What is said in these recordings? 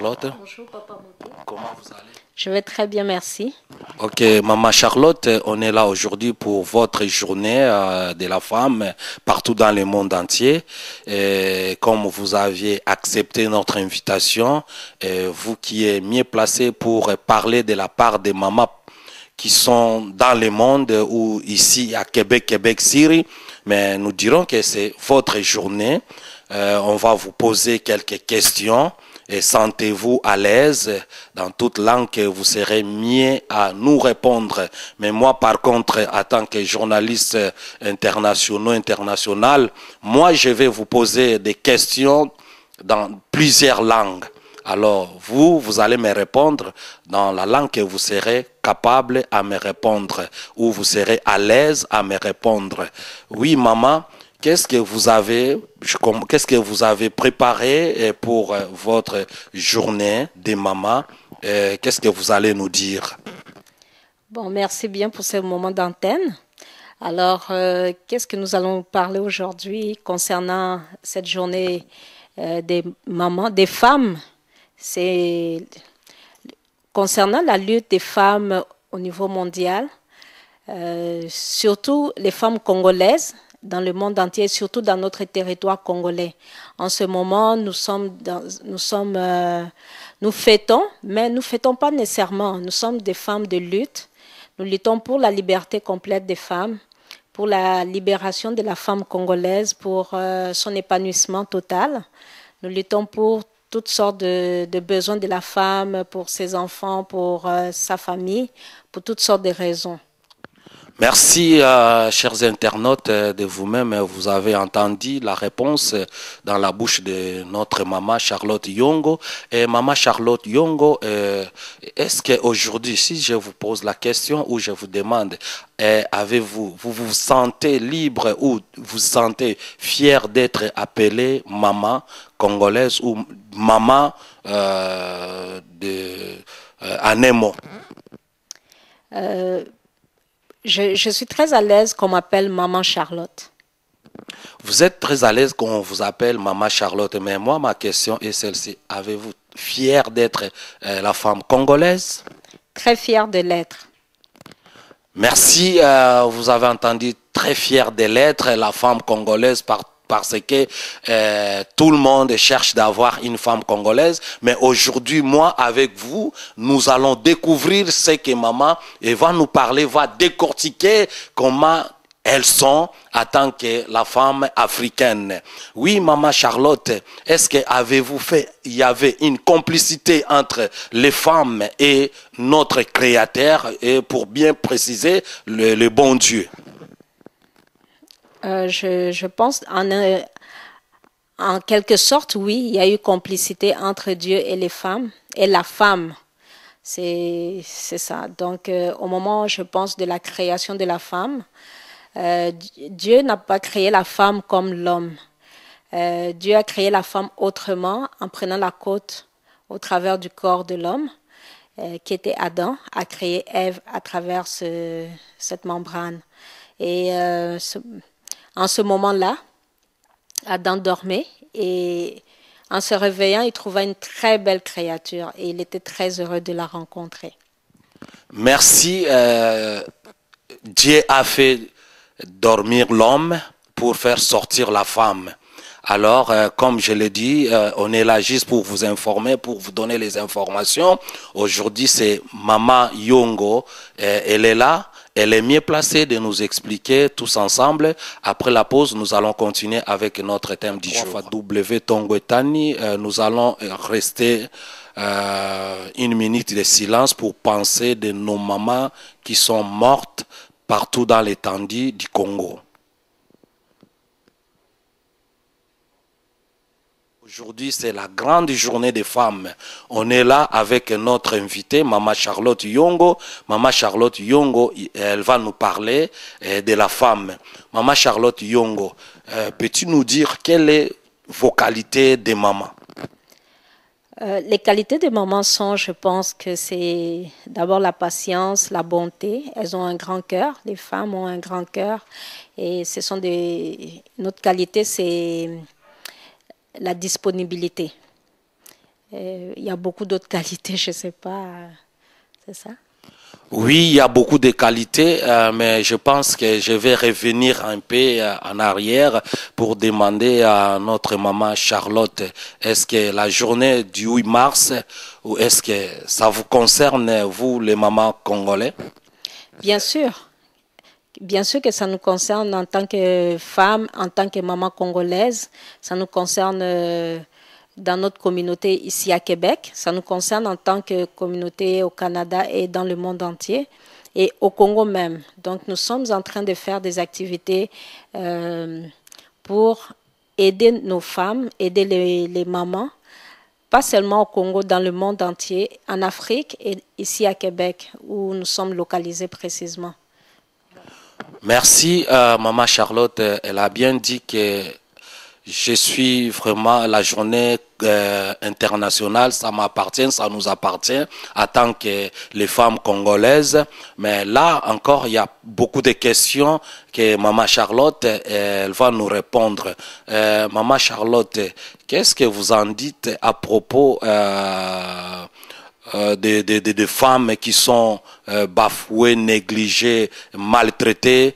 Charlotte. Bonjour, Papa Moké. Comment vous allez? Je vais très bien, merci. Ok, Maman Charlotte, on est là aujourd'hui pour votre journée de la femme partout dans le monde entier. Et comme vous aviez accepté notre invitation, vous qui êtes mieux placé pour parler de la part des mamans qui sont dans le monde ou ici à Québec, Syrie, mais nous dirons que c'est votre journée. On va vous poser quelques questions et sentez-vous à l'aise dans toute langue que vous serez mieux à nous répondre. Mais moi, par contre, en tant que journaliste international, moi, je vais vous poser des questions dans plusieurs langues. Alors, vous allez me répondre dans la langue que vous serez capable à me répondre, ou vous serez à l'aise à me répondre. Oui, maman, qu'est-ce que vous avez préparé pour votre journée de maman? Qu'est-ce que vous allez nous dire? Bon, merci bien pour ce moment d'antenne. Alors, qu'est-ce que nous allons parler aujourd'hui concernant cette journée des mamans, des femmes? C'est concernant la lutte des femmes au niveau mondial, surtout les femmes congolaises dans le monde entier, surtout dans notre territoire congolais. En ce moment, nous fêtons, mais nous fêtons pas nécessairement. Nous sommes des femmes de lutte. Nous luttons pour la liberté complète des femmes, pour la libération de la femme congolaise, pour son épanouissement total. Nous luttons pour toutes sortes de besoins de la femme, pour ses enfants, pour sa famille, pour toutes sortes de raisons. Merci, chers internautes, de vous-même. Vous avez entendu la réponse dans la bouche de notre maman Charlotte Yongo. Et maman Charlotte Yongo, est-ce qu'aujourd'hui, si je vous pose la question ou je vous demande, vous vous sentez libre ou vous sentez fier d'être appelée maman congolaise ou maman en un mot? Je suis très à l'aise qu'on m'appelle Maman Charlotte. Vous êtes très à l'aise qu'on vous appelle Maman Charlotte, mais moi, ma question est celle-ci. Avez-vous fière d'être la femme congolaise? Très fière de l'être. Merci, vous avez entendu, très fière de l'être, la femme congolaise parce que tout le monde cherche d'avoir une femme congolaise. Mais aujourd'hui, moi, avec vous, nous allons découvrir ce que maman va nous parler, va décortiquer comment elles sont en tant que la femme africaine. Oui, maman Charlotte, est-ce que il y avait une complicité entre les femmes et notre Créateur, et pour bien préciser, le bon Dieu? Je pense en quelque sorte, oui, il y a eu complicité entre Dieu et les femmes et la femme. C'est ça. Donc, au moment, je pense, de la création de la femme, Dieu n'a pas créé la femme comme l'homme. Dieu a créé la femme autrement en prenant la côte au travers du corps de l'homme, qui était Adam, a créé Ève à travers cette membrane. Et en ce moment-là, Adam dormait et en se réveillant, il trouva une très belle créature et il était très heureux de la rencontrer. Merci. Dieu a fait dormir l'homme pour faire sortir la femme. Alors, comme je l'ai dit, on est là juste pour vous informer, pour vous donner les informations. Aujourd'hui, c'est Maman Yongo. Elle est là. Elle est mieux placée de nous expliquer tous ensemble. Après la pause, nous allons continuer avec notre thème du jour. W Tongwetani, nous allons rester une minute de silence pour penser de nos mamans qui sont mortes partout dans l'étendue du Congo. Aujourd'hui, c'est la grande journée des femmes. On est là avec notre invitée, Maman Charlotte Yongo. Maman Charlotte Yongo, elle va nous parler de la femme. Maman Charlotte Yongo, peux-tu nous dire quelles sont vos qualités de maman? Les qualités de maman sont, je pense que c'est d'abord la patience, la bonté. Elles ont un grand cœur. Les femmes ont un grand cœur. Et ce sont notre qualité, c'est la disponibilité. Il y a beaucoup d'autres qualités, je ne sais pas. C'est ça? Oui, il y a beaucoup de qualités, mais je pense que je vais revenir un peu en arrière pour demander à notre maman Charlotte, est-ce que la journée du 8 mars, ou est-ce que ça vous concerne, vous, les mamans congolais? Bien sûr. Bien sûr que ça nous concerne en tant que femme, en tant que maman congolaise. Ça nous concerne dans notre communauté ici à Québec. Ça nous concerne en tant que communauté au Canada et dans le monde entier et au Congo même. Donc nous sommes en train de faire des activités pour aider nos femmes, aider les mamans, pas seulement au Congo, dans le monde entier, en Afrique et ici à Québec où nous sommes localisés précisément. Merci, maman Charlotte. Elle a bien dit que je suis vraiment la journée internationale, ça m'appartient, ça nous appartient en tant que les femmes congolaises. Mais là encore, il y a beaucoup de questions que maman Charlotte, elle va nous répondre. Maman Charlotte, qu'est-ce que vous en dites à propos des femmes qui sont bafouées, négligées, maltraitées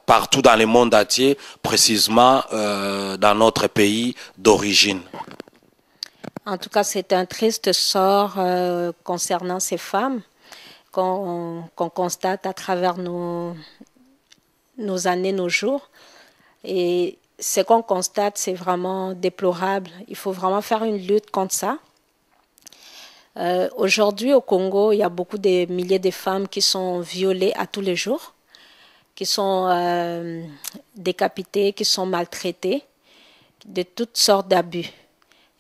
partout dans le monde entier, précisément dans notre pays d'origine? En tout cas, c'est un triste sort concernant ces femmes qu'on constate à travers nos années, nos jours. Et ce qu'on constate, c'est vraiment déplorable. Il faut vraiment faire une lutte contre ça. Aujourd'hui, au Congo, il y a beaucoup de milliers de femmes qui sont violées à tous les jours, qui sont décapitées, qui sont maltraitées, de toutes sortes d'abus.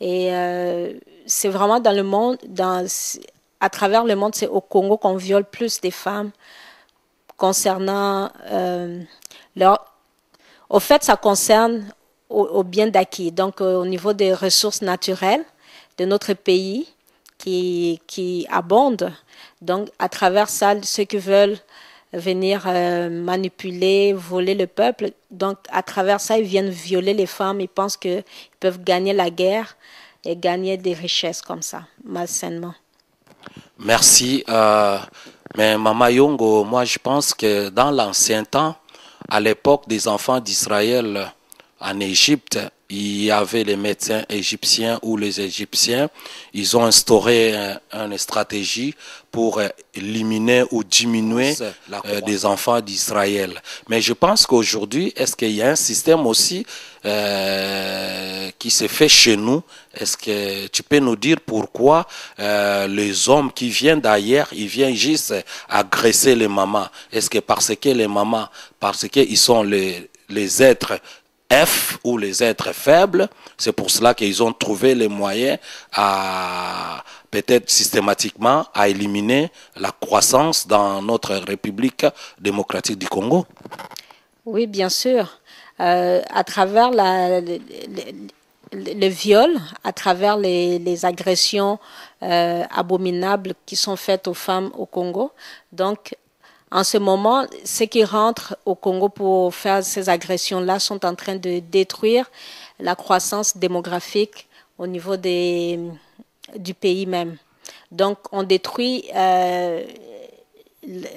Et c'est vraiment dans le monde, à travers le monde, c'est au Congo qu'on viole plus des femmes concernant leur... Au fait, ça concerne au bien d'acquis, donc au niveau des ressources naturelles de notre pays, qui abondent. Donc, à travers ça, ceux qui veulent venir manipuler, voler le peuple, donc à travers ça, ils viennent violer les femmes. Ils pensent qu'ils peuvent gagner la guerre et gagner des richesses comme ça, malsainement. Merci. Mais Mama Yongo, moi je pense que dans l'ancien temps, à l'époque des enfants d'Israël en Égypte, il y avait les médecins égyptiens ou les Égyptiens. Ils ont instauré une stratégie pour éliminer ou diminuer des enfants d'Israël. Mais je pense qu'aujourd'hui, est-ce qu'il y a un système aussi qui se fait chez nous? Est-ce que tu peux nous dire pourquoi les hommes qui viennent d'ailleurs, ils viennent juste agresser les mamans? Est-ce que parce que les mamans, parce qu'ils sont les êtres F ou les êtres faibles, c'est pour cela qu'ils ont trouvé les moyens à peut-être systématiquement à éliminer la croissance dans notre République démocratique du Congo? Oui, bien sûr. À travers le viol, à travers les agressions abominables qui sont faites aux femmes au Congo. Donc, en ce moment, ceux qui rentrent au Congo pour faire ces agressions-là sont en train de détruire la croissance démographique au niveau du pays même. Donc, on détruit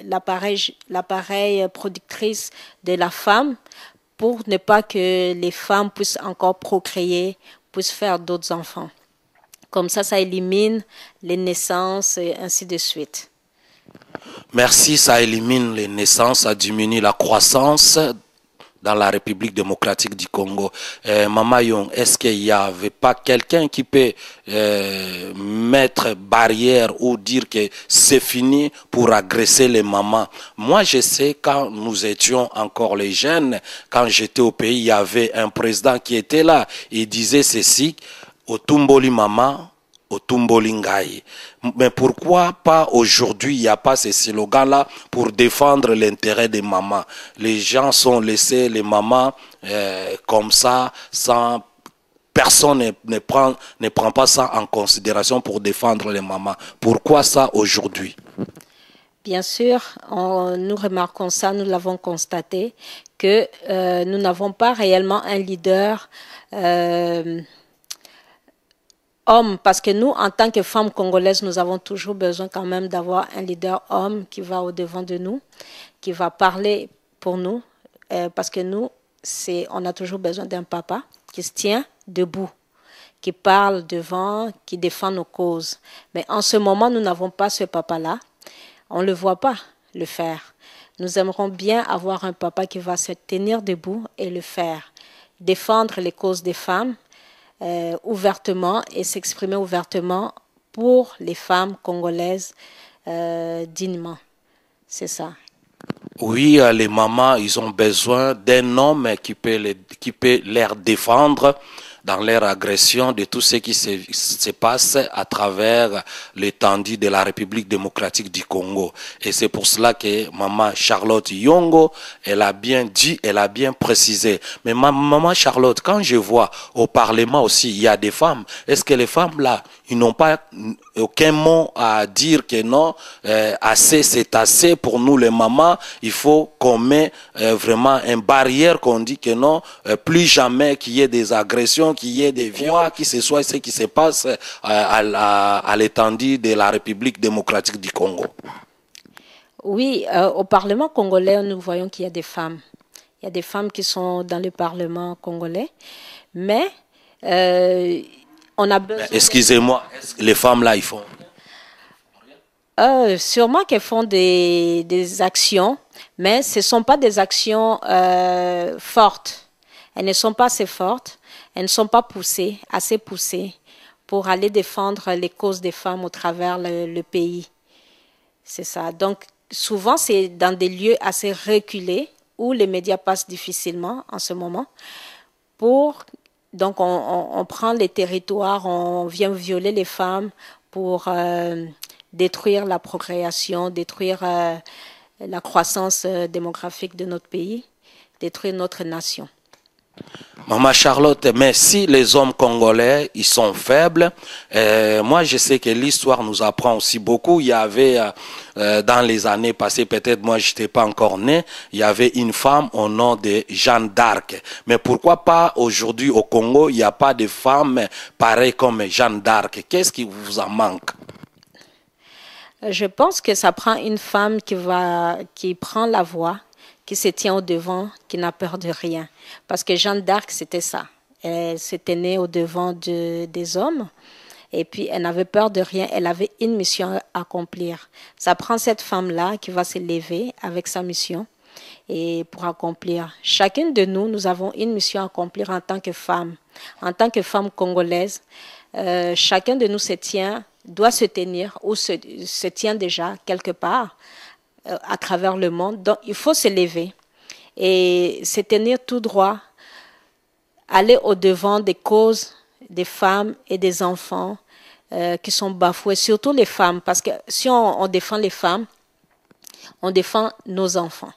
l'appareil productrice de la femme pour ne pas que les femmes puissent encore procréer, puissent faire d'autres enfants. Comme ça élimine les naissances et ainsi de suite. Merci, ça élimine les naissances, ça diminue la croissance dans la République démocratique du Congo. Mama Yong, est-ce qu'il n'y avait pas quelqu'un qui peut mettre barrière ou dire que c'est fini pour agresser les mamans? Moi, je sais, quand nous étions encore les jeunes, quand j'étais au pays, il y avait un président qui était là. Il disait ceci, Otumboli Mama, Otumboli Ngai. Mais pourquoi pas aujourd'hui, il n'y a pas ces slogans-là pour défendre l'intérêt des mamans? Les gens sont laissés, les mamans, comme ça, sans... Personne ne prend pas ça en considération pour défendre les mamans. Pourquoi ça aujourd'hui? Bien sûr, nous remarquons ça, nous l'avons constaté, que nous n'avons pas réellement un leader homme, parce que nous, en tant que femmes congolaises, nous avons toujours besoin quand même d'avoir un leader homme qui va au-devant de nous, qui va parler pour nous, parce que nous, on a toujours besoin d'un papa qui se tient debout, qui parle devant, qui défend nos causes. Mais en ce moment, nous n'avons pas ce papa-là. On ne le voit pas le faire. Nous aimerons bien avoir un papa qui va se tenir debout et le faire. Défendre les causes des femmes ouvertement et s'exprimer ouvertement pour les femmes congolaises dignement. C'est ça. Oui, les mamans, ils ont besoin d'un homme qui peut les défendre dans leur agression de tout ce qui se passe à travers l'étendue de la République démocratique du Congo. Et c'est pour cela que maman Charlotte Yongo, elle a bien dit, elle a bien précisé. Mais maman Charlotte, quand je vois au Parlement aussi, il y a des femmes, est-ce que les femmes là, ils n'ont pas aucun mot à dire que non, assez c'est assez pour nous les mamans, il faut qu'on mette vraiment une barrière, qu'on dit que non, plus jamais qu'il y ait des agressions, qu'il y ait des viols, que ce soit ce qui se passe à l'étendue de la République démocratique du Congo. Oui, au Parlement congolais, nous voyons qu'il y a des femmes. Il y a des femmes qui sont dans le Parlement congolais, mais on a besoin... Excusez-moi, les femmes là, ils font... Sûrement qu'elles font des actions, mais ce ne sont pas des actions fortes. Elles ne sont pas assez fortes, elles ne sont pas assez poussées pour aller défendre les causes des femmes au travers le pays. C'est ça. Donc, souvent, c'est dans des lieux assez reculés où les médias passent difficilement en ce moment. Donc, on prend les territoires, on vient violer les femmes pour détruire la procréation, détruire la croissance démographique de notre pays, détruire notre nation. Maman Charlotte, mais si les hommes congolais, ils sont faibles, moi je sais que l'histoire nous apprend aussi beaucoup. Il y avait, dans les années passées, peut-être moi je n'étais pas encore né, il y avait une femme au nom de Jeanne d'Arc. Mais pourquoi pas aujourd'hui au Congo, il n'y a pas de femmes pareilles comme Jeanne d'Arc? Qu'est-ce qui vous en manque? Je pense que ça prend une femme qui prend la voix, qui se tient au devant, qui n'a peur de rien. Parce que Jeanne d'Arc, c'était ça. Elle se tenait au devant des hommes et puis elle n'avait peur de rien. Elle avait une mission à accomplir. Ça prend cette femme-là qui va se lever avec sa mission et pour accomplir. Chacune de nous, nous avons une mission à accomplir en tant que femme. En tant que femme congolaise, chacun de nous doit se tenir ou se tient déjà quelque part à travers le monde. Donc, il faut se lever et se tenir tout droit, aller au-devant des causes des femmes et des enfants qui sont bafoués, surtout les femmes, parce que si on défend les femmes, on défend nos enfants.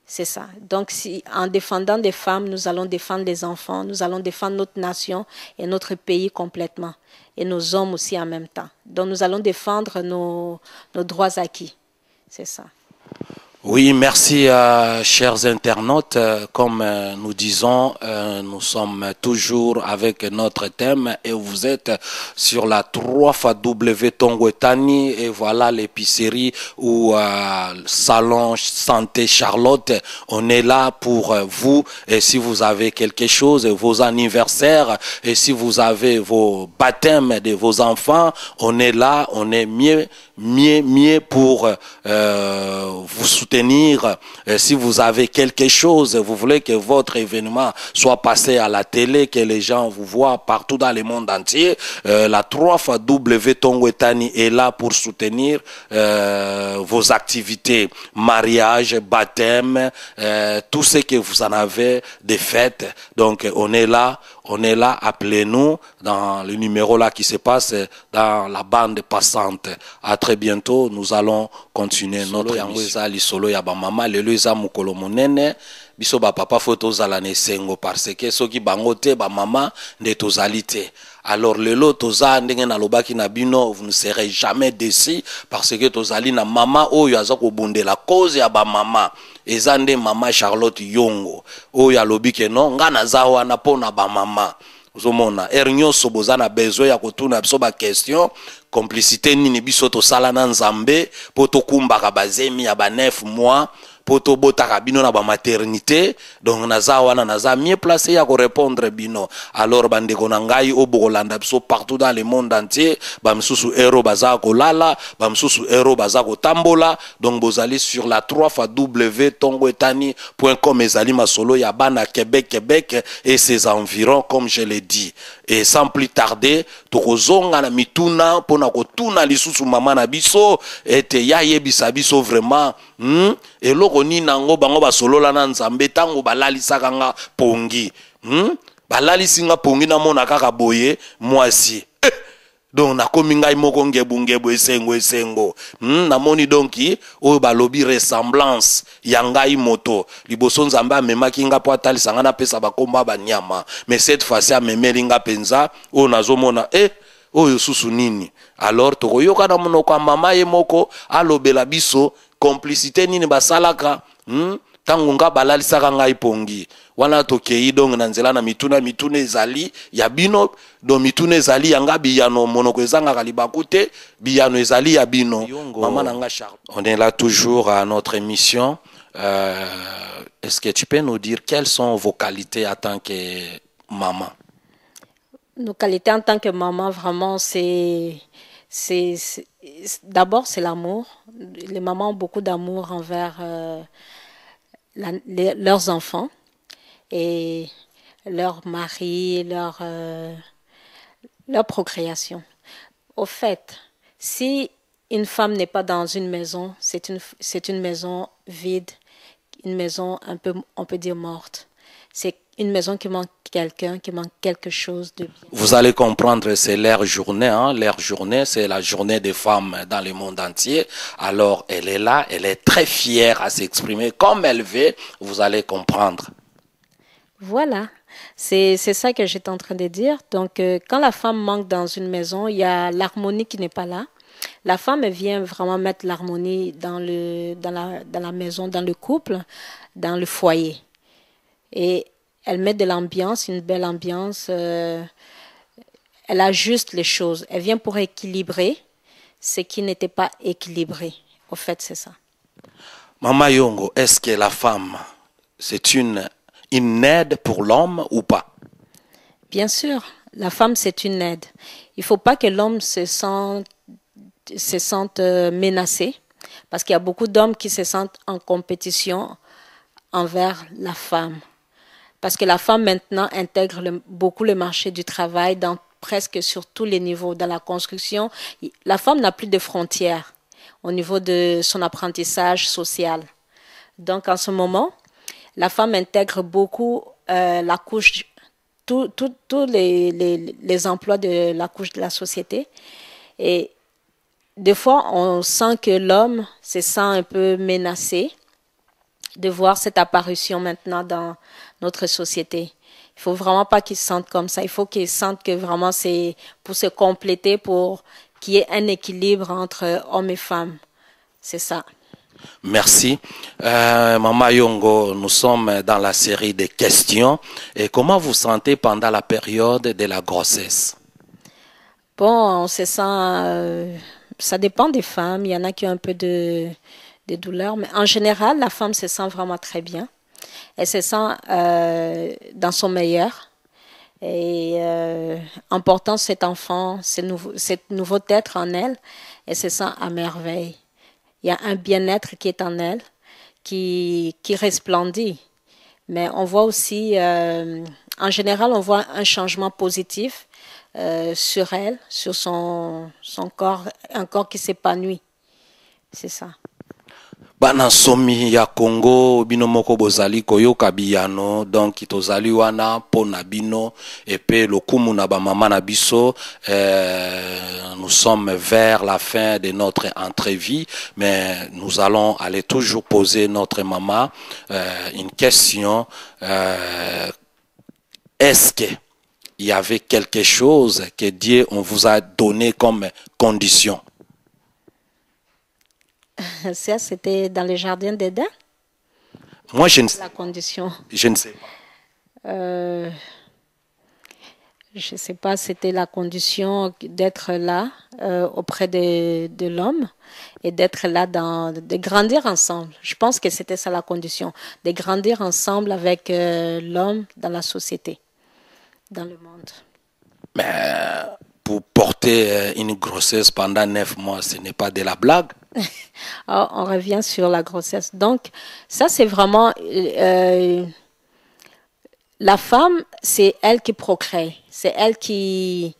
C'est ça. Donc, en défendant des femmes, nous allons défendre les enfants, nous allons défendre notre nation et notre pays complètement, et nos hommes aussi en même temps. Donc, nous allons défendre nos droits acquis. C'est ça. Oui, merci chers internautes. Comme nous disons, nous sommes toujours avec notre thème et vous êtes sur la 3W Tongwetani et voilà l'épicerie ou salon santé Charlotte. On est là pour vous et si vous avez quelque chose, vos anniversaires et si vous avez vos baptêmes de vos enfants, on est là, on est mieux pour vous soutenir. Si vous avez quelque chose, vous voulez que votre événement soit passé à la télé, que les gens vous voient partout dans le monde entier, la 3W Tongwetani est là pour soutenir vos activités, mariage, baptême, tout ce que vous en avez de fêtes. Donc on est là, appelez-nous dans le numéro là qui se passe dans la bande passante. À très bientôt, nous allons continuer notre émission. Lisolo ya ba mama lelo eza mukolo monene biso ba papa faut tozala na esengo parce que soki bango te ba mama nde tozali te. Alors lelo toza ndenge na lobaki na bino, vous ne serez jamais déçus parce que tozali na mama oyo aza kobundela cause ya ba mama eza nde mama Charlotte Yongo oyo alobi ke non nga naza wana pona ba mama ozomona nyonso boza na besoin ya kotuna biso ba question complicité nini biso tosala na Nzambe po tokumbaka bazemi ya ba 9 mois po tobotaka bino na ba maternité. Donc naza wana naza mieux placé ya ko répondre bino. Alors bandeko na ngai obokolanda biso partout dans le monde entier, ba msusu ero baza kolala, ba msusu ero baza kotambola. Donc bozali sur la 3w.tongoetani.com ezali masolo ya bana Québec et ses environs comme je l'ai dit. Et sans plus tarder tokozonga na mituna pona kotuna lisusu mama na biso ete ya yebisa biso vraiment eloko nini nango bango basolola na Nzambe tango balalisaka nga pongi balalisinga pongi na mona kaka boye mwasi donc nakomi ngai moko ngebu esengo namoni donki oyo balobi ressemblance ya ngai moto liboso Nzambe amemaki nga po atalisanga na pesa bakomba banyama, mais cette fois-ci amemeli nga penza oyo nazomona oyo susu nini. Alors tokoyoka na monoko ya mama ye moko alobela biso complicité nini basalaka tango nga balalisaka ngai pongi wana tokei. Donc na nzela na mituna ezali ya bino, do mituna ezali ya nga biyano monoko ezanga kalibaku te, biyano ezali ya bino mama na nga Charles. On est là toujours à notre émission. Est-ce que tu peux nous dire quelles sont vos qualités en tant que maman? Nos qualités en tant que maman, vraiment, d'abord, c'est l'amour. Les mamans ont beaucoup d'amour envers leurs enfants et leur mari, leur procréation. Au fait, si une femme n'est pas dans une maison, c'est une maison vide, une maison un peu, on peut dire morte. C'est une maison qui manque quelqu'un, qui manque quelque chose de bien. Vous allez comprendre, c'est leur journée. Leur journée, c'est la journée des femmes dans le monde entier. Alors, elle est là, elle est très fière à s'exprimer comme elle veut. Vous allez comprendre. Voilà, c'est ça que j'étais en train de dire. Donc, quand la femme manque dans une maison, il y a l'harmonie qui n'est pas là. La femme, elle vient vraiment mettre l'harmonie dans la maison, dans le couple, dans le foyer. Et elle met de l'ambiance, une belle ambiance. Elle ajuste les choses. Elle vient pour équilibrer ce qui n'était pas équilibré. Au fait, c'est ça. Mama Yongo, est-ce que la femme, c'est une aide pour l'homme ou pas? Bien sûr, la femme, c'est une aide. Il ne faut pas que l'homme se sente menacé, parce qu'il y a beaucoup d'hommes qui se sentent en compétition envers la femme. Parce que la femme maintenant intègre beaucoup le marché du travail dans presque sur tous les niveaux. Dans la construction, la femme n'a plus de frontières au niveau de son apprentissage social. Donc en ce moment, la femme intègre beaucoup la couche, tous les emplois de la couche de la société. Et des fois, on sent que l'homme se sent un peu menacé de voir cette apparition maintenant dans notre société. Il faut vraiment pas qu'ils se sentent comme ça. Il faut qu'ils sentent que vraiment c'est pour se compléter, pour qu'il y ait un équilibre entre hommes et femmes. C'est ça. Merci. Mama Yongo, nous sommes dans la série des questions. Et comment vous sentez pendant la période de la grossesse? Bon, on se sent... ça dépend des femmes. Il y en a qui ont un peu de douleur. Mais en général, la femme se sent vraiment très bien. Elle se sent dans son meilleur. Et en portant cet enfant, cet nouveau être en elle, elle se sent à merveille. Il y a un bien-être qui est en elle, qui resplendit. Mais on voit aussi, en général, on voit un changement positif sur elle, sur son corps, un corps qui s'épanouit. C'est ça. Bana somi ya Congo bino moko bozali koyoka biyano donc tozali wana pona bino et puis lokumu na ba mama na biso nous sommes vers la fin de notre entrevue, mais nous allons aller toujours poser notre maman une question. Est-ce que il y avait quelque chose que Dieu on vous a donné comme condition? Ça, c'était dans le jardin d'Éden? Moi, je ne sais pas. La condition. Je ne sais pas. Je ne sais pas, c'était la condition d'être là auprès de l'homme et d'être là, de grandir ensemble. Je pense que c'était ça la condition, de grandir ensemble avec l'homme dans la société, dans le monde. Mais pour porter une grossesse pendant 9 mois, ce n'est pas de la blague. Alors, on revient sur la grossesse. Donc, ça, c'est vraiment... la femme, c'est elle qui procrée. C'est elle qui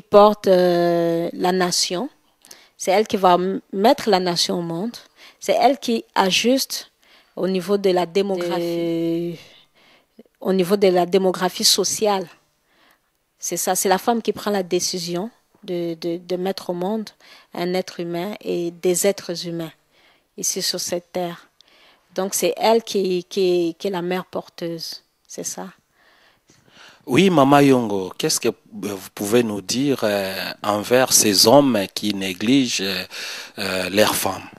porte la nation. C'est elle qui va mettre la nation au monde. C'est elle qui ajuste au niveau de la démographie, au niveau de la démographie sociale. C'est ça, c'est la femme qui prend la décision de mettre au monde un être humain et des êtres humains ici sur cette terre. Donc c'est elle qui est la mère porteuse, c'est ça. Oui, Mama Yongo, qu'est-ce que vous pouvez nous dire envers ces hommes qui négligent leurs femmes?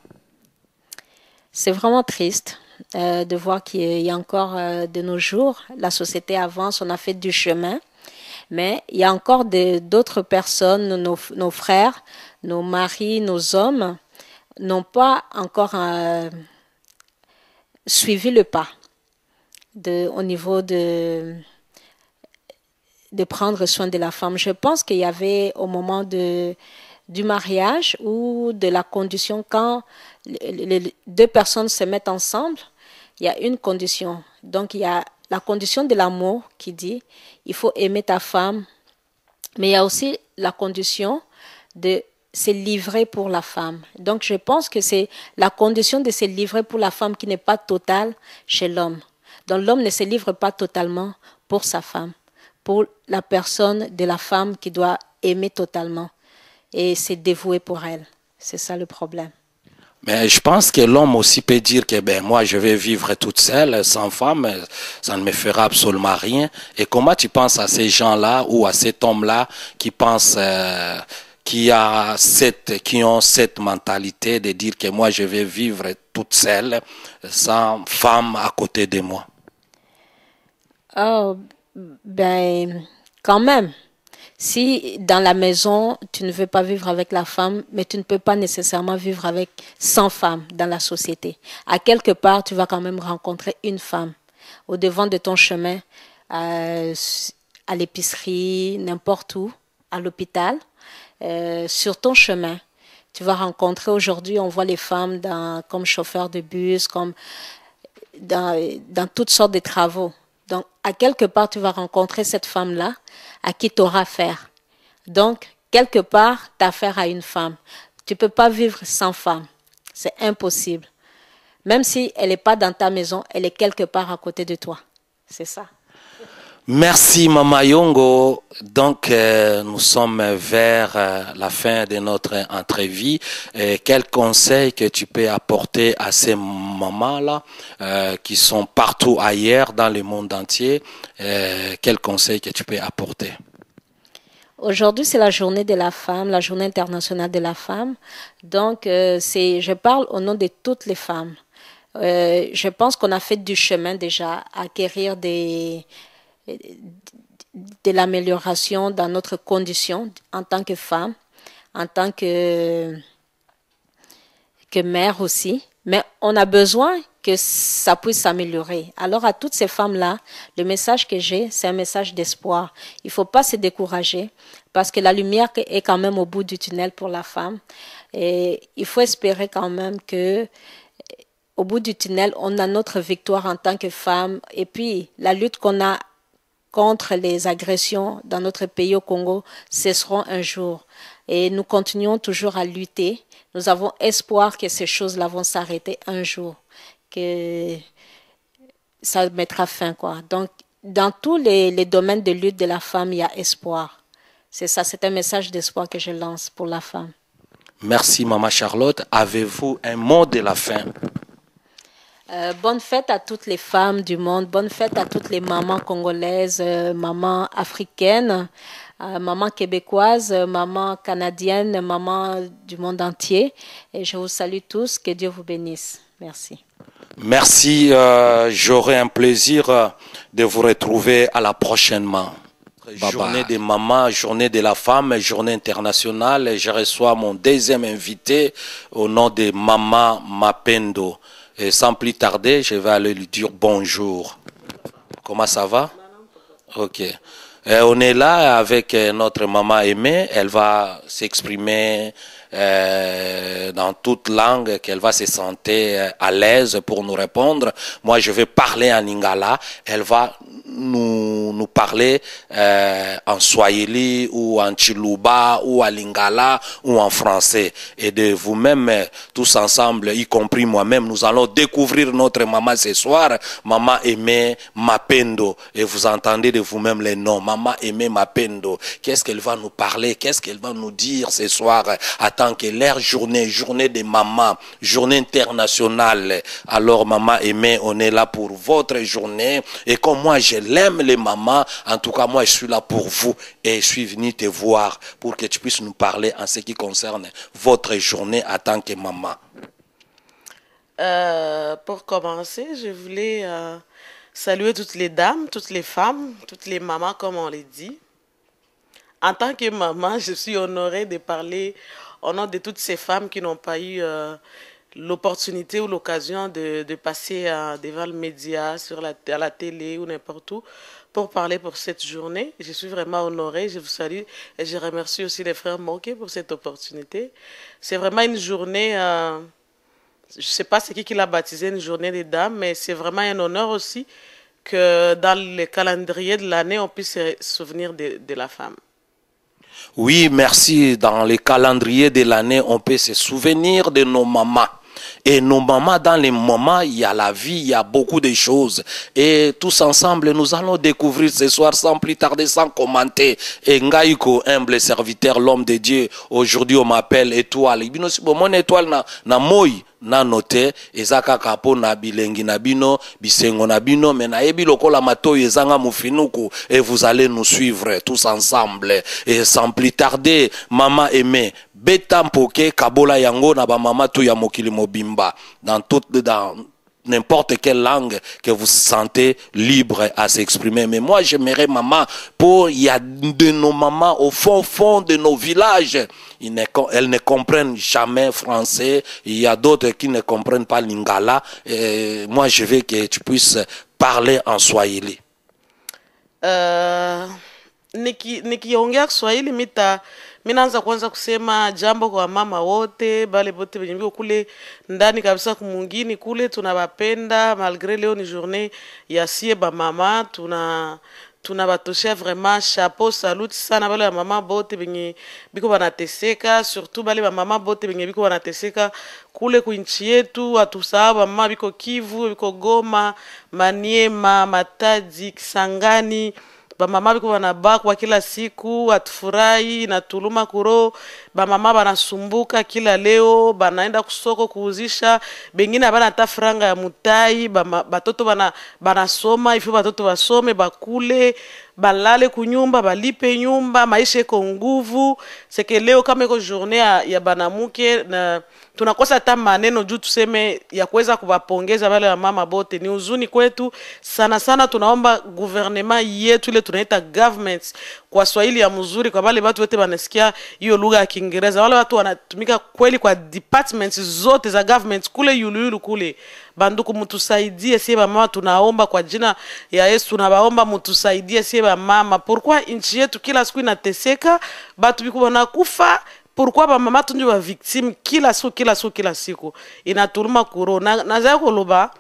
C'est vraiment triste de voir qu'il y a encore de nos jours, la société avance, on a fait du chemin, mais il y a encore d'autres personnes, nos frères, nos maris, nos hommes, n'ont pas encore suivi le pas au niveau de prendre soin de la femme. Je pense qu'il y avait au moment du mariage ou de la condition, quand les deux personnes se mettent ensemble, il y a une condition. Donc il y a la condition de l'amour qui dit il faut aimer ta femme, mais il y a aussi la condition de se livrer pour la femme. Donc je pense que c'est la condition de se livrer pour la femme qui n'est pas totale chez l'homme. Donc l'homme ne se livre pas totalement pour sa femme, pour la personne de la femme qui doit aimer totalement et se dévouer pour elle. C'est ça le problème. Mais je pense que l'homme aussi peut dire que moi je vais vivre toute seule, sans femme, ça ne me fera absolument rien. Et comment tu penses à ces gens-là ou à cet homme-là qui pense qui ont cette mentalité de dire que moi je vais vivre toute seule, sans femme à côté de moi? Oh, quand même. Si dans la maison, tu ne veux pas vivre avec la femme, mais tu ne peux pas nécessairement vivre avec 100 femmes dans la société. À quelque part, tu vas quand même rencontrer une femme au devant de ton chemin, à l'épicerie, n'importe où, à l'hôpital, sur ton chemin. Tu vas rencontrer, aujourd'hui, on voit les femmes comme chauffeurs de bus, comme dans toutes sortes de travaux. Donc, à quelque part, tu vas rencontrer cette femme-là à qui tu auras affaire. Donc, quelque part, tu as affaire à une femme. Tu ne peux pas vivre sans femme. C'est impossible. Même si elle n'est pas dans ta maison, elle est quelque part à côté de toi. C'est ça. Merci Mama Yongo. Donc nous sommes vers la fin de notre entrevue. Quels conseils que tu peux apporter à ces mamans-là qui sont partout ailleurs dans le monde entier? Quels conseils que tu peux apporter? Aujourd'hui, c'est la journée de la femme, la journée internationale de la femme. Donc, je parle au nom de toutes les femmes. Je pense qu'on a fait du chemin déjà, acquérir de l'amélioration dans notre condition en tant que femme, en tant que mère aussi. Mais on a besoin que ça puisse s'améliorer. Alors à toutes ces femmes-là, le message que j'ai, c'est un message d'espoir. Il ne faut pas se décourager parce que la lumière est quand même au bout du tunnel pour la femme. Et il faut espérer quand même que au bout du tunnel, on a notre victoire en tant que femme. Et puis, la lutte qu'on a contre les agressions dans notre pays au Congo cesseront un jour. Et nous continuons toujours à lutter. Nous avons espoir que ces choses-là vont s'arrêter un jour, que ça mettra fin, quoi. Donc, dans tous les domaines de lutte de la femme, il y a espoir. C'est ça, c'est un message d'espoir que je lance pour la femme. Merci, Maman Charlotte. Avez-vous un mot de la fin? Bonne fête à toutes les femmes du monde, bonne fête à toutes les mamans congolaises, mamans africaines, mamans québécoises, mamans canadiennes, mamans du monde entier. Et je vous salue tous, que Dieu vous bénisse. Merci. Merci, j'aurai un plaisir de vous retrouver à la prochainement. Journée des mamans, journée de la femme, journée internationale. Et je reçois mon deuxième invité au nom de Maman Mapendo. Et sans plus tarder, je vais aller lui dire bonjour. Comment ça va? Ok. Et on est là avec notre maman aimée. Elle va s'exprimer dans toute langue, qu'elle va se sentir à l'aise pour nous répondre. Moi, je vais parler en lingala. Elle va nous parler en swahili ou en chiluba ou en lingala ou en français. Et de vous-même, tous ensemble, y compris moi-même, nous allons découvrir notre maman ce soir, Maman Aimée Mapendo. Et vous entendez de vous-même les noms, Maman Aimée Mapendo. Qu'est-ce qu'elle va nous parler? Qu'est-ce qu'elle va nous dire ce soir? À tant que leur journée des mamans, journée internationale. Alors, Maman Aimée, on est là pour votre journée. Et comme moi, je l'aime les mamans, en tout cas, moi, je suis là pour vous. Et je suis venu te voir pour que tu puisses nous parler en ce qui concerne votre journée en tant que maman. Pour commencer, je voulais saluer toutes les dames, toutes les femmes, toutes les mamans, comme on les dit. En tant que maman, je suis honorée de parler au nom de toutes ces femmes qui n'ont pas eu l'opportunité ou l'occasion de passer devant le média, à la télé ou n'importe où, pour parler pour cette journée. Je suis vraiment honorée, je vous salue et je remercie aussi les frères Monké pour cette opportunité. C'est vraiment une journée, je ne sais pas c'est qui l'a baptisé une journée des dames, mais c'est vraiment un honneur aussi que dans le calendrier de l'année, on puisse se souvenir de la femme. Oui, merci. Dans les calendriers de l'année, on peut se souvenir de nos mamans. Et nos mamans, dans les moments, il y a la vie, il y a beaucoup de choses. Et tous ensemble, nous allons découvrir ce soir sans plus tarder, sans commenter. Et Ngaïko, humble serviteur, l'homme de Dieu, aujourd'hui on m'appelle étoile. Mon étoile na moi. Na note ezaka kapo na bilengi na bino bisengo na bino mais na yebi lokola matoyi ezanga mufinuku et vous allez nous suivre tous ensemble et sans plus tarder Maman Aimée beta mpoke kabola yango na ba mama tu ya mokili mobimba dans n'importe quelle langue que vous sentez libre à s'exprimer. Mais moi, j'aimerais maman il y a de nos mamans au fond de nos villages. Elles ne comprennent jamais français. Il y a d'autres qui ne comprennent pas lingala. Et moi, je veux que tu puisses parler en swahili. Nikiongea Kiswahili minaanza kwanza kusema jambo kwa mama wote bale bote benye biko kule ndani kabisa kumungini kule tunabapenda malgré leo ni journée ya sie ba mama tunabatoshia vraiment chapeau salut sana bale ya mama bote benye biko banateseka surtout bale ba mama bote benye biko banateseka kule kuinchi yetu atusahau mama biko Kivu biko Goma Maniema Matadi Kisangani bamama biko banabakwa kila siku atufurahi na tuluma kuro bamama banasumbuka kila leo banaenda kusoko kuuzisha bengine bana hata franga ya mutai batoto banasoma ifu batoto basome bakule balale kunyumba balipe nyumba maisha iko nguvu seke leo kama iko journée ya banamuke na tunakosa hata maneno juu tuseme ya kuweza kuwapongeza wale wa mama bote ni uzuni kwetu sana sana tunaomba gouvernement yetu ile tunaita government kwa Swahili ya mzuri kwa wale watu wote wanasikia hiyo lugha ya Kiingereza wale watu wanatumika kweli kwa departments zote za government kule yulu kule banduku mtusaidie sie mama tunaomba kwa jina ya Yesu tunabaomba mtusaidie sie mama pourquoi nchi yetu kila siku inateseka batu biko wanakufa pourquoi ba mama tunjo ba victime kila siku inatuluma corona na za koloba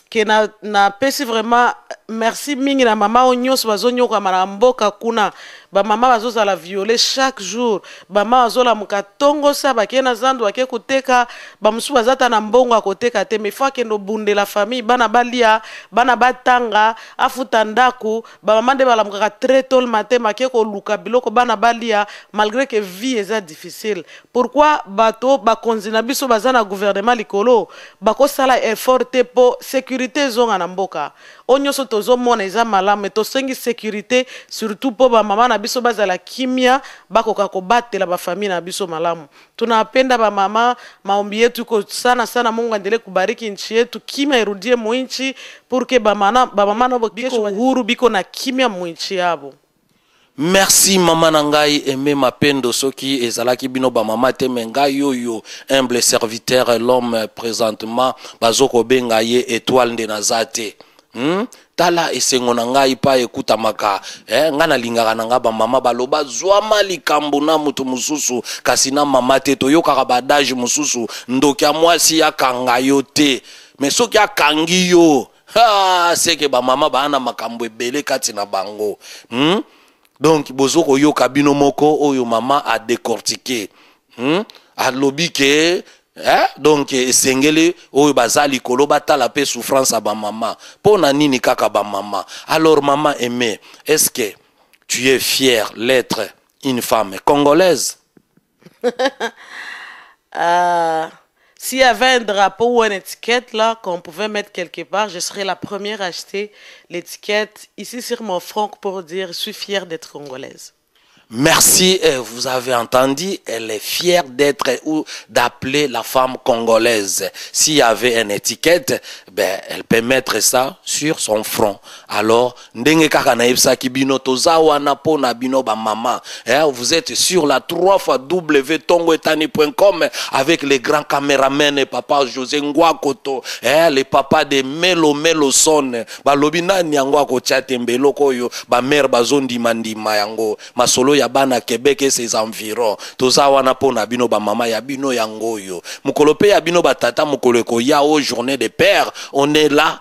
ke na pesi vraiment merci mingi na mama onyoso bazonyoka maramboka kuna ba mama bazoza la violer chaque jour ba mama bazola mukatongo sa bakena zandu bake kuteka ba musu bazata na mbongo akoteka te mais fois que no bunde la famille bana balia bana batanga afuta ndaku ba mama nde bala mukaka très tôt le matin make ko luka biloko bana balia malgré que vie est difficile pourquoi bato ba konzina biso bazana gouvernement likolo bako sala effort te po sécurité zonga na mboka onyoso tozo mona eza malamu to sengi sécurité surtout po ba mama na biso bazala kimia bakoka ko batela ba famille na biso malamu tunapenda ba mama maombi yetu ko sana Mungu aendelee kubariki nchi yetu kimia irudie muinchi pour que ba mama na kesho uhuru biko na kimia muinchi yabo. Merci maman nangai aimé mapendo soki ezalaki bino ba mama te menga yo humble serviteur l'homme présentement bazoko benga ye étoile de nazate. Tala esengo na ngai pa ekuta maka ngana lingaka na nga ba mama baloba zwama likambo na mutu mususu kasi na mama te toyokaka badage mususu ndoki ya mwasi akanga yo te mais soki akangi yo seke ba mama bana makambo ebele kati na bango. Donc bozoko yo kabino moko oyo mama a décortiqué a lobi ke donc esengeli oyo bazali kolo batala pe souffrance à ba mama pona nini kaka ba mama. Alors maman aimée, est-ce que tu es fière d'être une femme congolaise? S'il y avait un drapeau ou une étiquette là qu'on pouvait mettre quelque part, je serais la première à acheter l'étiquette ici sur mon front pour dire je suis fière d'être congolaise. Merci, vous avez entendu, elle est fière d'être ou d'appeler la femme congolaise. S'il y avait une étiquette, ben elle peut mettre ça sur son front. Alors, ndenge kaka na yebisa ki bino toza wana po na bino ba mama. Vous êtes sur la 3x www.tongoetani.com avec les grands caméramens et papa José Ngwakoto, les papas de Melo Son, ba lobi nani yango akotia tembelo koyo, ba mère bazondi mandima yango, masolo ya bana Québec et ses environs. Toza wana po na bino ba mama ya bino yangoyo. Mukolope ya bino ba tata mukoleko ya au journée des pères. On est là,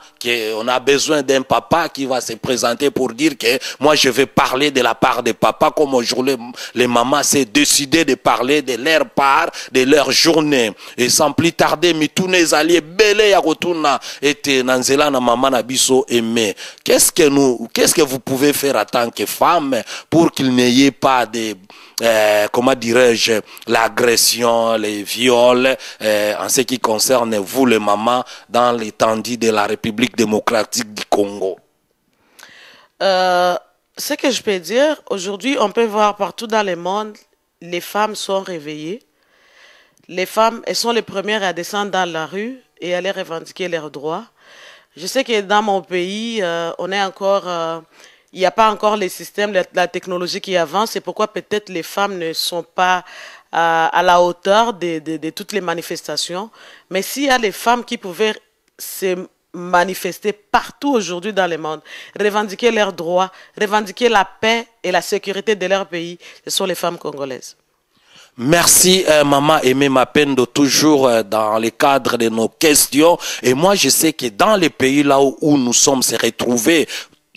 on a besoin d'un papa qui va se présenter pour dire que moi je vais parler de la part des papas comme aujourd'hui les mamans s'est décidé de parler de leur part, de leur journée. Et sans plus tarder, mi tous les alliés belé ya rotuna et nanzela na maman na biso aimé. Qu'est-ce que vous pouvez faire en tant que femme pour qu'il n'y ait pas de comment dirais-je, l'agression, les viols en ce qui concerne vous les mamans dans l'étendue de la République démocratique du Congo? Ce que je peux dire, aujourd'hui, on peut voir partout dans le monde, les femmes sont réveillées. Les femmes, elles sont les premières à descendre dans la rue et à aller revendiquer leurs droits. Je sais que dans mon pays, on est encore... il n'y a pas encore les systèmes, la technologie qui avance. C'est pourquoi peut-être les femmes ne sont pas à la hauteur de toutes les manifestations. Mais s'il y a les femmes qui pouvaient se manifester partout aujourd'hui dans le monde, revendiquer leurs droits, revendiquer la paix et la sécurité de leur pays, ce sont les femmes congolaises. Merci maman Aimé Mapendo, toujours dans le cadre de nos questions. Et moi je sais que dans les pays là où nous sommes se retrouvés,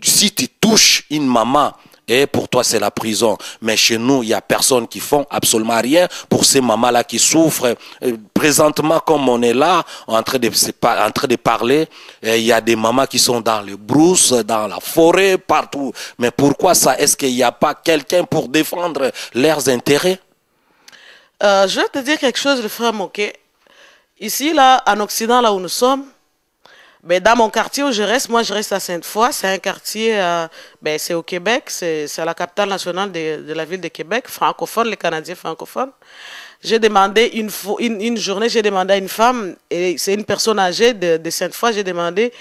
si tu touches une maman, et pour toi c'est la prison. Mais chez nous, il y a personne qui font absolument rien pour ces mamans-là qui souffrent. Présentement, comme on est là, en train de parler, il y a des mamans qui sont dans les brousses, dans la forêt, partout. Mais pourquoi ça? Est-ce qu'il n'y a pas quelqu'un pour défendre leurs intérêts? Je vais te dire quelque chose, le frère Moké. Ici, là, en Occident, là où nous sommes, mais dans mon quartier où je reste, moi je reste à Sainte-Foy, c'est un quartier, c'est au Québec, c'est à la capitale nationale de la ville de Québec, francophone, les Canadiens francophones. J'ai demandé une journée, j'ai demandé à une femme, et c'est une personne âgée de Sainte-Foy, j'ai demandé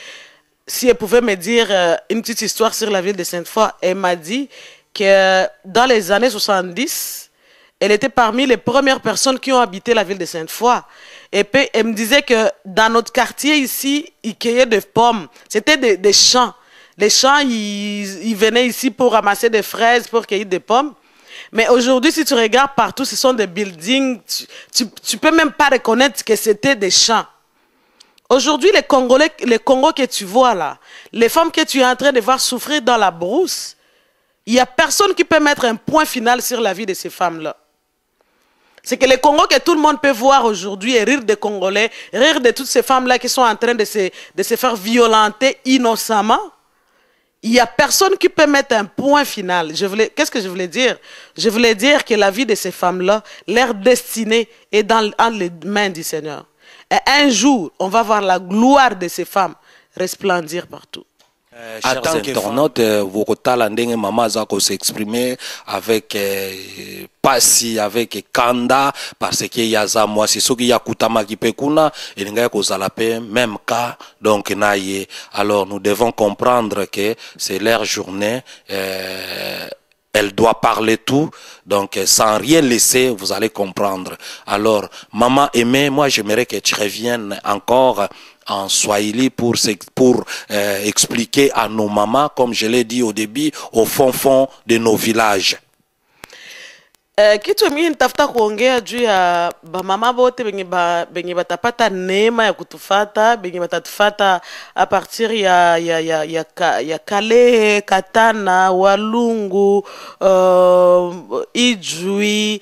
si elle pouvait me dire une petite histoire sur la ville de Sainte-Foy. Elle m'a dit que dans les années 70, elle était parmi les premières personnes qui ont habité la ville de Sainte-Foy. Et puis, elle me disait que dans notre quartier ici, ils cueillaient des pommes. C'était des champs. Les champs, ils venaient ici pour ramasser des fraises, pour cueillir des pommes. Mais aujourd'hui, si tu regardes partout, ce sont des buildings. Tu peux même pas reconnaître que c'était des champs. Aujourd'hui, les Congos que tu vois là, les femmes que tu es en train de voir souffrir dans la brousse, il n'y a personne qui peut mettre un point final sur la vie de ces femmes-là. C'est que les Congos que tout le monde peut voir aujourd'hui et rire des Congolais, rire de toutes ces femmes-là qui sont en train de se faire violenter innocemment, il n'y a personne qui peut mettre un point final. Qu'est-ce que je voulais dire? Je voulais dire que la vie de ces femmes-là, leur destinée est dans les mains du Seigneur. Et un jour, on va voir la gloire de ces femmes resplendir partout. Chers internautes, Vokotala ndenge mama zako s'exprimer avec Pasi, avec Kanda, parce que yaza moi c'est ce qui ya kutama kipekuna et n'inga ko zalape même cas donc naie. Alors nous devons comprendre que c'est leur journée. elle doit parler tout, donc sans rien laisser, vous allez comprendre. Alors, maman aimée, moi j'aimerais que tu reviennes encore en Swahili pour expliquer à nos mamans, comme je l'ai dit au début, au fond de nos villages. Kitu mimi nitafuta kuongea juu ya bamama bote benye batapata neema ya kutufata, benye batatufata a partir ya Kalehe, Katana, Walungu, Ijwi,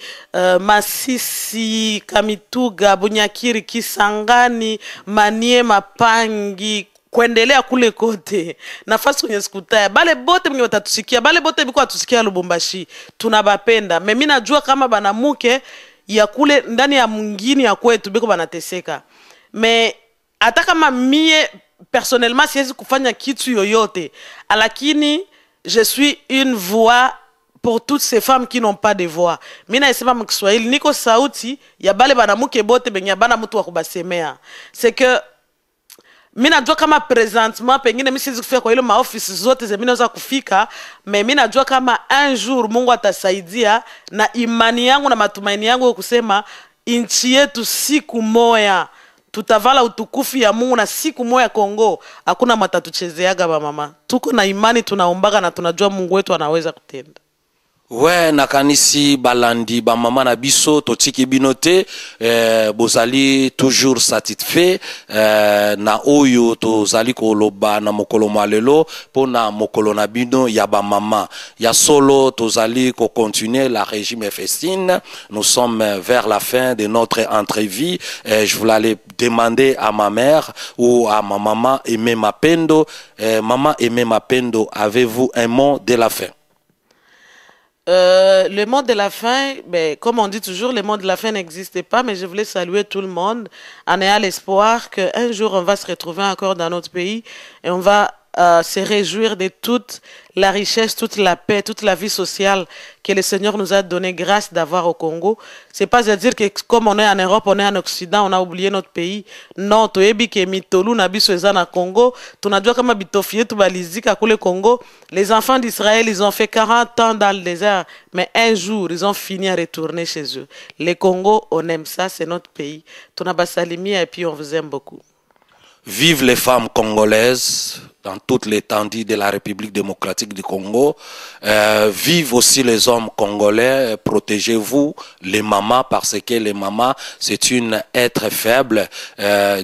Masisi, Kamituga, Bunyakiri, Kisangani, Maniema, Pangi, kuendelea kule kote nafasi kwenye sikutaya bale bote mwenye watatusikia bale bote biko watusikia Lubumbashi tunabapenda mimi najua kama banamuke ya kule ndani ya mwingine ya kwetu biko banateseka me hata kama mie personnellement siwezi kufanya kitu yoyote lakini je suis une voix pour toutes ces femmes qui n'ont pas de voix. Mina esema mkiswahili niko sauti ya bale banamuke bote benye bana mtu wa kubasemea. C'est que mina najua kama presentement pengine mimi siwezi kufika kwa ile maofisi zote za mimi naweza kufika, mimi najua kama un jour Mungu atasaidia na imani yangu na matumaini yangu kusema nchi yetu siku moya tutavala utukufu ya Mungu na siku moya Kongo hakuna matatuchezeaga ba mama. Tuko na imani tunaombaga na tunajua Mungu wetu anaweza kutenda. Ouais, nakanisi balandi ba mama na biso totiki binote bozali toujours satisfait na oyo tozali koloba na mokolo malelo pona mokolo na bino ya ba mama ya solo tozali ko continuer la régime festine. Nous sommes vers la fin de notre entrevue. Je voulais demander à ma mère ou à ma maman Aimée Mapendo, maman Aimée Mapendo, avez-vous un mot de la fin? Le mot de la fin, ben, comme on dit toujours, le mot de la fin n'existe pas, mais je voulais saluer tout le monde en ayant l'espoir qu'un jour on va se retrouver encore dans notre pays et on va se réjouir de toute la richesse, toute la paix, toute la vie sociale que le Seigneur nous a donné grâce d'avoir au Congo. C'est pas à dire que comme on est en Europe, on est en Occident, on a oublié notre pays. Non, toyebi ke mitolu na biso eza na Congo. Tunajua kama bitofie tubalizika kule Congo. Les enfants d'Israël, ils ont fait 40 ans dans le désert, mais un jour, ils ont fini à retourner chez eux. Le Congo, on aime ça, c'est notre pays. Tunabasalimia et puis on vous aime beaucoup. Vive les femmes congolaises dans toute l'étendue de la République démocratique du Congo. Vive aussi les hommes congolais. Protégez-vous les mamans parce que les mamans, c'est une être faible.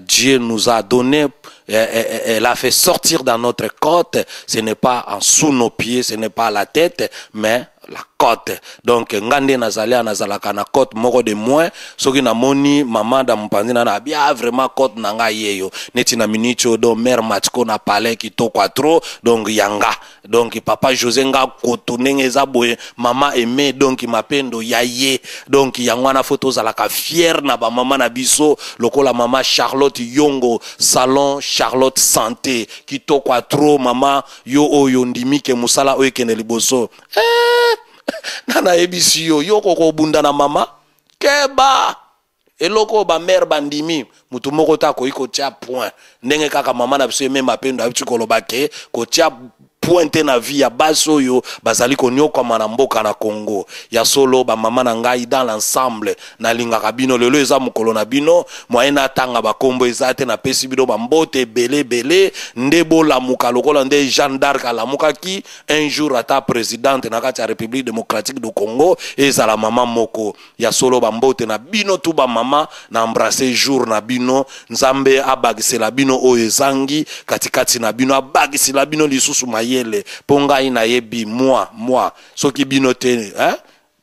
Dieu nous a donné, elle a fait sortir dans notre côte. Ce n'est pas en sous nos pieds, ce n'est pas la tête, mais la côte. Donc ngande nazali anazalaka na côte moko de moins soki na moni mama da mpanzi na bia vraiment côte nanga yeyo neti na minicho do mère matiko na palais kitoko trop donc yanga donc papa José nga kotonenge za boye mama Aimée donc Mapendo yaye donc yangwana photo zalaka fier na ba mama na biso lokola mama Charlotte Yongo salon Charlotte santé kitoko trop mama yo oyo ndimike musala oyo kene liboso nana ebisi yo koko bunda na mama keba eloko ba mère bandimi mutu moko ta ko iko tia point ndenge kaka mama na biso Aimée Mapendo abitu kolobake ko tia pointe na vie ya baso yo bazali konyoka na mboka na Congo ya solo ba mama na ngai dans l'ensemble na lingaka bino lelo eza mokolo na bino moyena tanga ba kombo ezate na pesi bino ba mbote belé ndebo la muka lokola nde Jeanne d'Arc la muka ki un jour ata présidente na kati ya République démocratique du Congo ezala mama moko ya solo ba mbote na bino tu ba mama na embrasser jour na bino nzambe abagisela bino oyo ezangi katikati na bino abagisela bino lisusu yele ponga ina yebi moi soki bino te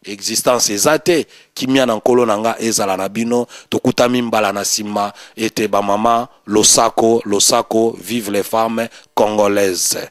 existence ezate kimia na nkolo nanga ezala na bino tokutami mbala na sima ete ba mama losako vive les femmes congolaises.